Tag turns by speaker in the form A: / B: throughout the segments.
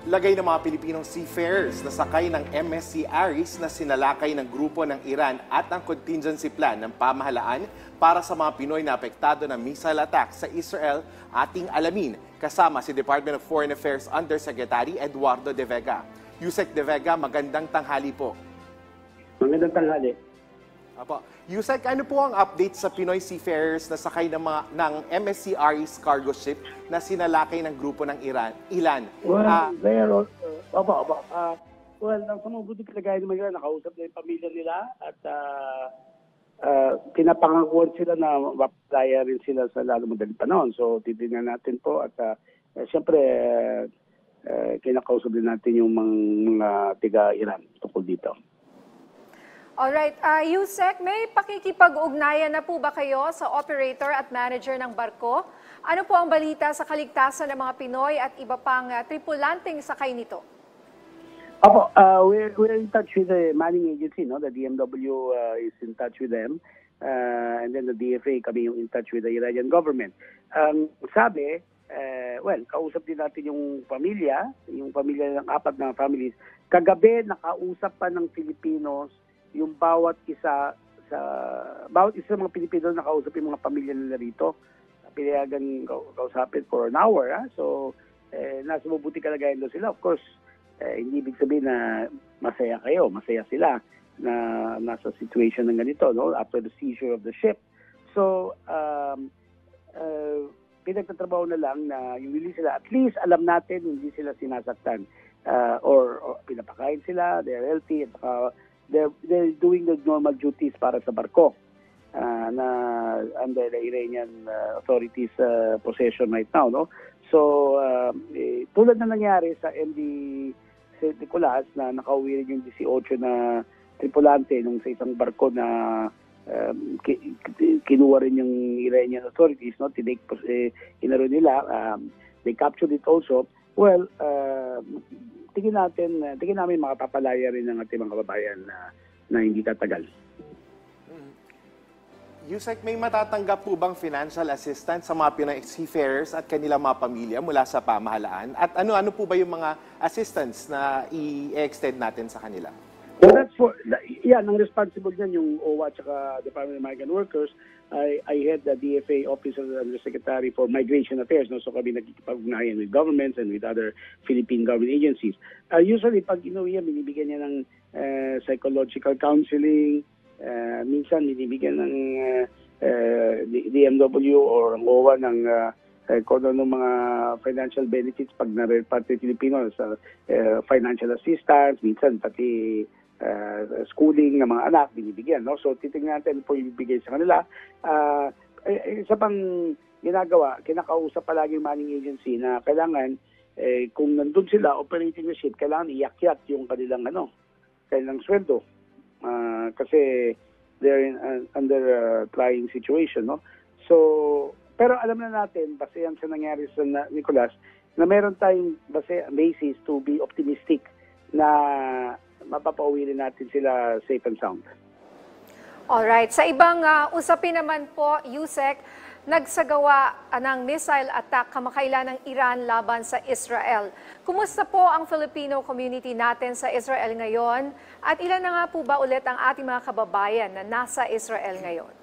A: Lagay ng mga Pilipinong seafarers na sakay ng MSC Aris na sinalakay ng grupo ng Iran at ang contingency plan ng pamahalaan para sa mga Pinoy na apektado ng missile attack sa Israel ating alamin kasama si Department of Foreign Affairs Undersecretary Eduardo De Vega. Yusek De Vega, magandang tanghali po.
B: Magandang tanghali.
A: Apo. Yusek, ano po ang update sa Pinoy seafarers na sakay ng MSC Aris cargo ship na sinalakay ng grupo ng Iran?
B: Well, sa mabuting kalagayan naman nila, nakausap na yung pamilya nila at pinapangakuan sila na mapalaya rin sila sa lalo madaling panahon. So, titignan natin po at siyempre, kinakausap din natin yung mga tiga-Iran tungkol dito.
C: Alright, Yusek, may pakikipag-ugnayan na po ba kayo sa operator at manager ng barko? Ano po ang balita sa kaligtasan ng mga Pinoy at iba pang tripulanteng sakay nito?
B: Opo, we're in touch with the manning agency, no? The DMW is in touch with them. And then the DFA, kami yung in touch with the Iranian government. Kausap din natin yung pamilya ng apat na families. Kagabi, nakausap pa ng Filipinos yung bawat isa mga Pilipino na nakausap yung mga pamilya nila rito. Pinayagan kausapin for an hour. So, nasa mabuti kalagayan doon sila. Of course, hindi ibig sabihin na masaya sila na nasa situation ng ganito, no? After the seizure of the ship. So, pinagtatrabaho na lang na yung hindi sila, at least alam natin hindi sila sinasaktan. Or pinapakain sila, they're healthy, at they're doing the normal duties para sa barko na under the Iranian authorities possession right now, no? So tulad na nangyari sa MV St. Nicolas na nakauwi rin yung 18 na tripulante nung sa isang barko na kinuha rin yung Iranian authorities, no? Inaro nila, they captured it also. Well, tingin namin makapapalaya rin ng ating mga kababayan na hindi tatagal.
A: Yusek, may matatanggap po bang financial assistance sa mga Pinoy seafarers at kanilang mga pamilya mula sa pamahalaan? At ano po ba yung mga assistance na i-extend natin sa kanila?
B: Well, ang responsible dyan yung OWA at saka Department of Migrant Workers. I head the DFA Office of the Undersecretary for Migration Affairs. No? So kami nagkikipag-ugnayan with governments and with other Philippine government agencies. Usually, pag inuwi yan, binibigyan niya ng psychological counseling. Minsan, binibigyan ng DMW or ang OWA ng kung ano mga financial benefits pag na-reparte Filipino sa financial assistance, minsan pati schooling ng mga anak binibigyan, no? So titingnan natin po yung ibigay sa kanila. Isa pang ginagawa, kinakausap palagi yung manning agency na kailangan kung nandun sila operating the ship, kailangan iakyat yung kanilang sweldo. Kasi they're under trying situation, no? So pero alam na natin, base yan sa nangyari sa Nicolas, na meron tayong basis to be optimistic na mapapauwi rin natin sila safe and sound.
C: Alright. Sa ibang usapin naman po, Yusek, nagsagawa ng missile attack kamakailan ng Iran laban sa Israel. Kumusta po ang Filipino community natin sa Israel ngayon? At ilan na nga po ba ulit ang ating mga kababayan na nasa Israel ngayon?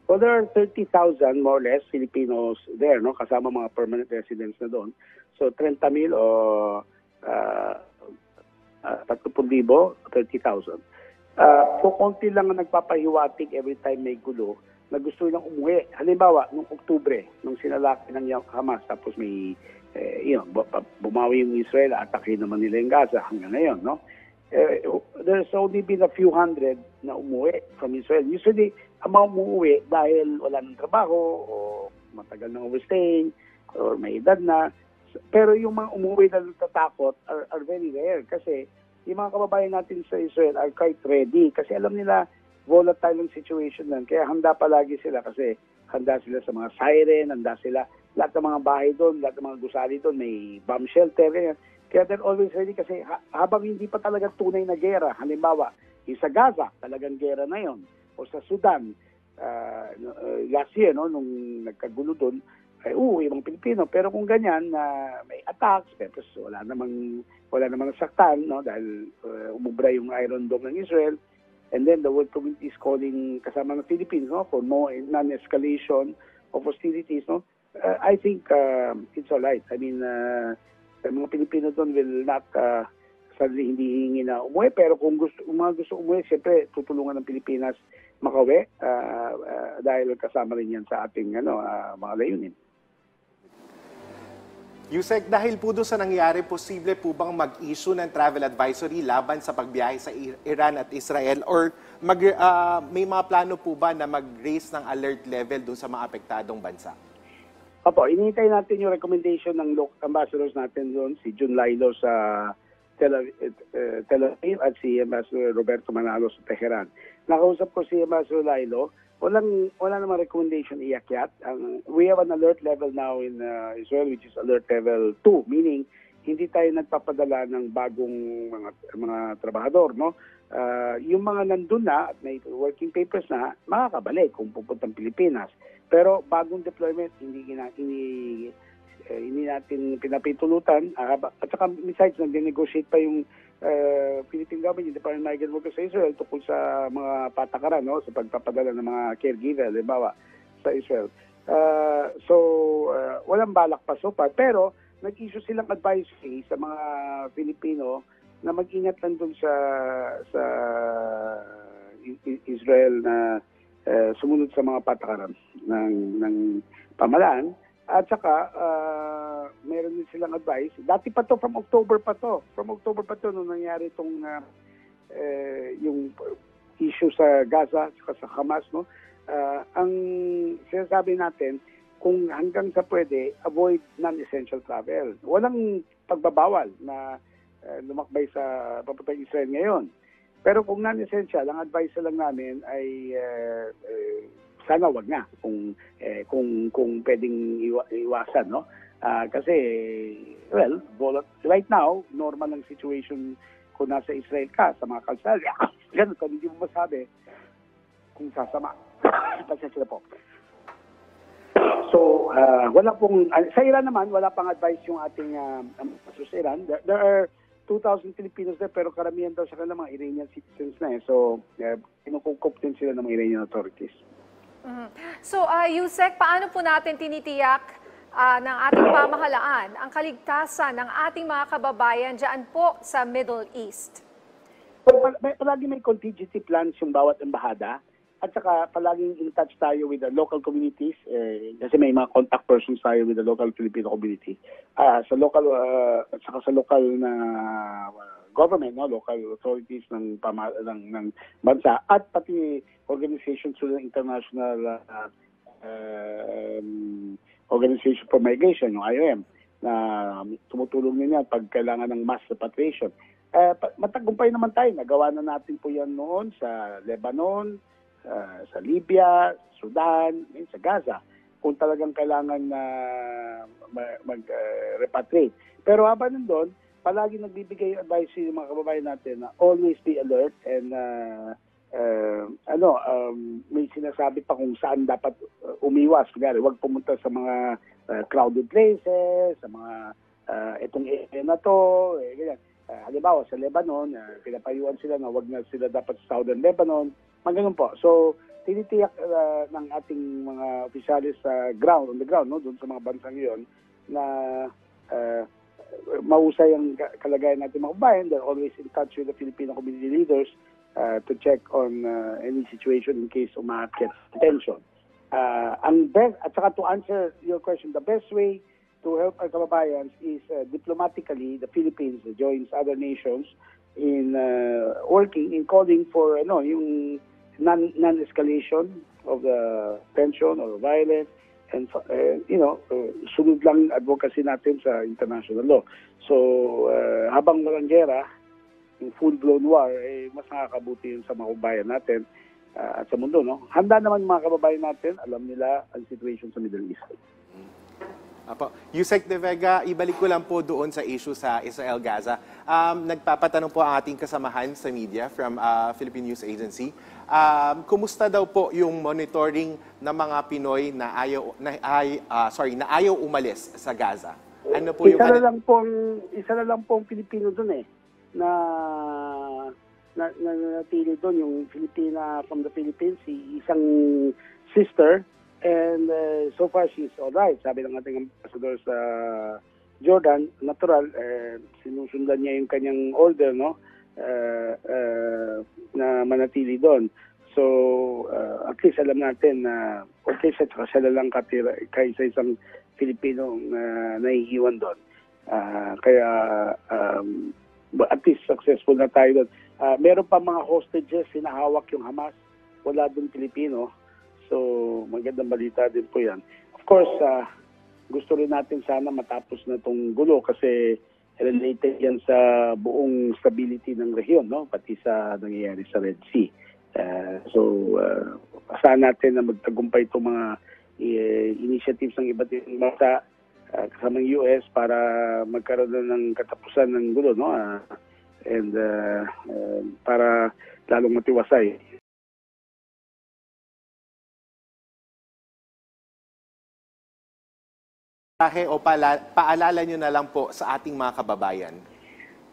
B: Well, there are 30,000 more or less Filipinos there, no? Kasama mga permanent residents na doon. So 30,000 o 30,000, 30,000. So konti lang ang nagpapahiwatig every time may gulo na gusto nilang umuwi. Halimbawa, noong Oktubre, nung sinalaki ng Hamas, tapos may bumawi yung Israel, atakin naman nila yung Gaza hanggang ngayon, no? There's only been a few hundred na umuwi from Israel. Usually, ang mga umuwi dahil wala ng trabaho o matagal nang overstaying or may edad na. Pero yung mga umuwi na natatakot are very rare kasi yung mga kababayan natin sa Israel are quite ready kasi alam nila volatile ang situation lang. Kaya handa palagi sila kasi handa sila sa mga siren, handa sila lahat ng mga bahay doon, lahat ng mga gusali doon, may bomb shelter, ganyan. Kaya they're always ready kasi habang hindi pa talaga tunay na gera, halimbawa, sa Gaza, talagang gera na yon, o sa Sudan, last year, no, nung nagkagulo doon, ay uuwi yung mga Pilipino. Pero kung ganyan na may attacks, tapos wala namang nasaktan, no, dahil umubra yung Iron Dome ng Israel, and then the world community is calling kasama ng Philippines, no, for no non-escalation of hostilities, no. I think it's all right. I mean, mga Pilipino doon will not sadly hindi hihingi na umuwi, pero kung gusto umuwi, siyempre tutulungan ng Pilipinas makauwi dahil kasama rin yan sa ating mga layunin.
A: Yusek, dahil po doon sa nangyari, posible po bang mag-issue ng travel advisory laban sa pagbiyahe sa Iran at Israel, or may mga plano po ba na mag-raise ng alert level doon sa mga apektadong bansa?
B: Opo, inihintay natin yung recommendation ng ambassadors natin doon, si Jun Lailo sa Tel Aviv at si Ambassador Roberto Manalo sa Tehran. Nakausap ko si Ambassador Lailo, wala namang recommendation iakyat. We have an alert level now in Israel, which is alert level 2, meaning hindi tayo nagpapadala ng bagong mga trabahador, no? Yung mga nandun na at may working papers na, makakabalik kung pupuntang Pilipinas. Pero bagong deployment, hindi natin pinapitulutan. At saka besides, nag-negotiate pa yung Philippine government, yung Department of Migrant Workers sa Israel tungkol sa mga patakaran, no, sa pagpapadala ng mga caregiver, halimbawa, sa Israel. Walang balak pa so far, pero nag-issue silang advisory sa mga Filipino na mag-ingat lang dun sa Israel na sumunod sa mga patakaran ng pamalaan. At saka, meron din silang advice. Dati pa to, from October pa to nung nangyari itong yung issue sa Gaza, saka sa Hamas, no? Ang sinasabi natin, kung hanggang sa pwede, avoid non-essential travel. Walang pagbabawal na lumakbay sa papuntang Israel ngayon. Pero kung non-essential, ang advice lang namin ay sana wag na kung pwedeng iwasan, no? Kasi right now normal ang situation kung nasa Israel ka sa mga kalsada. Ganun ka, hindi mo masabi kung sasama. Pasensya na po. So, wala pong sa Iran naman, wala pang advice yung ating sa Iran. There are 2,000 Filipinos there, pero karamihan daw sa kanila mga Iranian citizens na eh. So, kinukukop din sila ng mga Iranian authorities.
C: So, Yusek, paano po natin tinitiyak ng ating pamahalaan ang kaligtasan ng ating mga kababayan dyan po sa Middle East?
B: Palagi may contingency plans yung bawat embahada, at saka palaging in touch tayo with the local communities, kasi may mga contact persons tayo with the local Filipino community. Sa local at saka sa local na government, no, local authorities ng bansa, at pati organizations ng International Organization for Migration, yung IOM, na tumutulong din yan pag kailangan ng mass repatriation. Matagumpay naman tayo. Nagawa na natin po yan noon sa Lebanon, sa Libya, Sudan, sa Gaza, kung talagang kailangan na mag-repatriate. Pero habang nandun, palagi nagbibigay advice yung mga kababayan natin na always be alert, and may sinasabi pa kung saan dapat umiwas. Kaya huwag pumunta sa mga crowded places, sa mga itong area na to, ganyan. Halimbawa sa Lebanon, pinapayuan sila na huwag na sila dapat sa Southern Lebanon, maganon po. So, tinitiyak ng ating mga opisyalis sa on the ground, no, doon sa mga bansang yun, na mahusay ang kalagayan natin mga kabayan. They're always in touch with the Filipino community leaders to check on any situation in case umaakit tension. Ang best, at saka to answer your question, the best way to help our kababayans is diplomatically, the Philippines joins other nations in working, in calling for yung non-escalation of the tension or violence, and sunod lang advocacy natin sa international law. So, habang walang gera, yung full-blown war, mas nakakabuti yun sa mga kababayan natin at sa mundo, no? Handa naman mga kababayan natin, alam nila ang situation sa Middle East.
A: Apo. Yusek De Vega, ibalik ko lang po doon sa issue sa Israel-Gaza. Nagpapatanong po ang ating kasamahan sa media from Philippine News Agency. Kumusta daw po yung monitoring ng mga Pinoy na ayaw umalis sa Gaza? Ano po yung
B: isa na lang pong Pilipino doon na natili doon, yung Filipina from the Philippines, isang sister. And so far, she's all right. Sabi ng ating ambassador sa Jordan, natural, sinusundan niya yung kanyang order, no? Na manatili doon. So, at least alam natin na okay siya, tsaka siya lang katira kaysa isang Filipino na nahihiwan doon. Kaya, at least successful na tayo doon. Meron pa mga hostages, sinahawak yung Hamas. Wala doon Pilipino. So, magandang balita din po yan. Of course, gusto rin natin sana matapos na itong gulo kasi related yan sa buong stability ng rehiyon, no? Pati sa nangyayari sa Red Sea. Asahan natin na magtagumpay itong mga initiatives ng iba't ibang bansa kasama ng US para magkaroon ng katapusan ng gulo, no? And para lalong matiwasay.
A: O paalala nyo na lang po sa ating mga kababayan.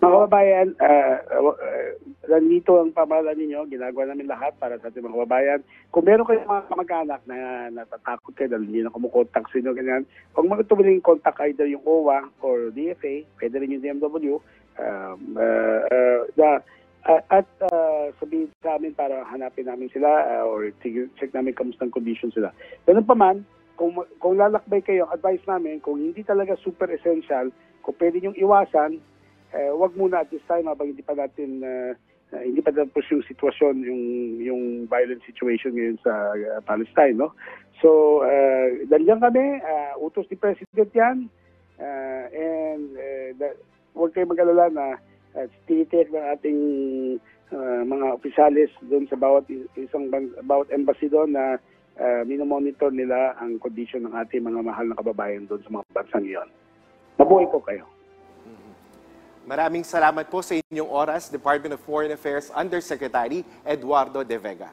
B: Mga kababayan, nandito ang pamahalaan ninyo, ginagawa namin lahat para sa ating mga kababayan. Kung meron kayong mga kamag-anak na natatakot kayo dahil hindi na kumukontak sa inyo, ganyan, huwag magtuloy yung contact either yung OWA or DFA, pwede rin yung DMW, sabihin sa amin para hanapin namin sila or check namin kamusta ang condition sila. Ganun pa man, kung lalakbay kayo, advice namin, kung hindi talaga super essential, kung pwede niyong iwasan, wag muna at this time habang hindi pa tapos yung sitwasyon, yung violent situation ngayon sa Palestine, no? So, nandiyan kami, utos ni President yan, huwag kayo mag-alala na tinitik ng ating mga opisyalis doon sa bawat embassy doon na minomonitor nila ang condition ng ating mga mahal na kababayan doon sa mga bansang iyon. Mabuhay po kayo.
A: Maraming salamat po sa inyong oras, Department of Foreign Affairs Undersecretary Eduardo De Vega.